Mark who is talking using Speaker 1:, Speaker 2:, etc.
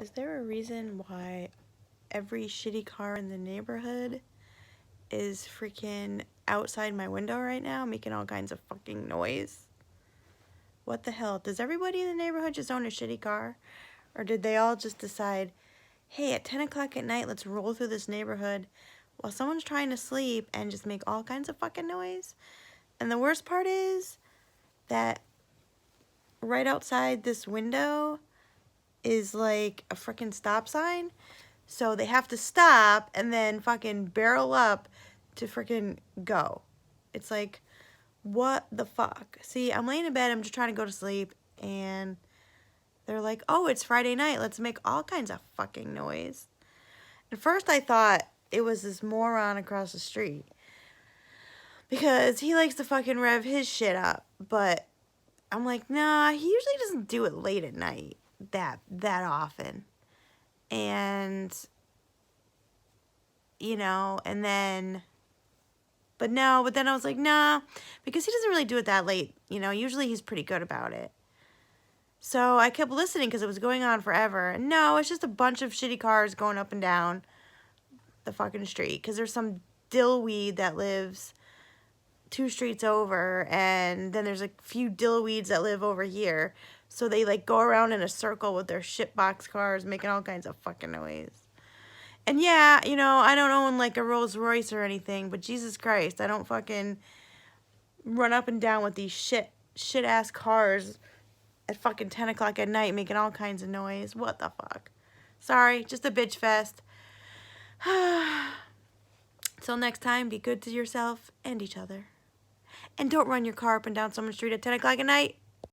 Speaker 1: Is there a reason why every shitty car in the neighborhood is freaking outside my window right now making all kinds of fucking noise? What the hell? Does everybody in the neighborhood just own a shitty car? Or did they all just decide, hey, at 10 o'clock at night, let's roll through this neighborhood while someone's trying to sleep and just make all kinds of fucking noise? And the worst part is that right outside this window is like a freaking stop sign. So they have to stop and then fucking barrel up to freaking go. It's like, what the fuck? See, I'm laying in bed, I'm just trying to go to sleep, and they're like, oh, it's Friday night, let's make all kinds of fucking noise. At first I thought it was this moron across the street because he likes to fucking rev his shit up, but I'm like, nah, he usually doesn't do it late at night that often. And and then but then I was like, nah, because he doesn't really do it that late. Usually he's pretty good about it. So I kept listening because it was going on forever. And no, it's just a bunch of shitty cars going up and down the fucking street because there's some dillweed that lives 2 streets over, and then there's a few dillweeds that live over here. So they like go around in a circle with their shitbox cars making all kinds of fucking noise. And yeah, I don't own like a Rolls Royce or anything, but Jesus Christ, I don't fucking run up and down with these shit ass cars at fucking 10 o'clock at night making all kinds of noise. What the fuck? Sorry, just a bitch fest. Till next time, be good to yourself and each other. And don't run your car up and down someone's street at 10 o'clock at night.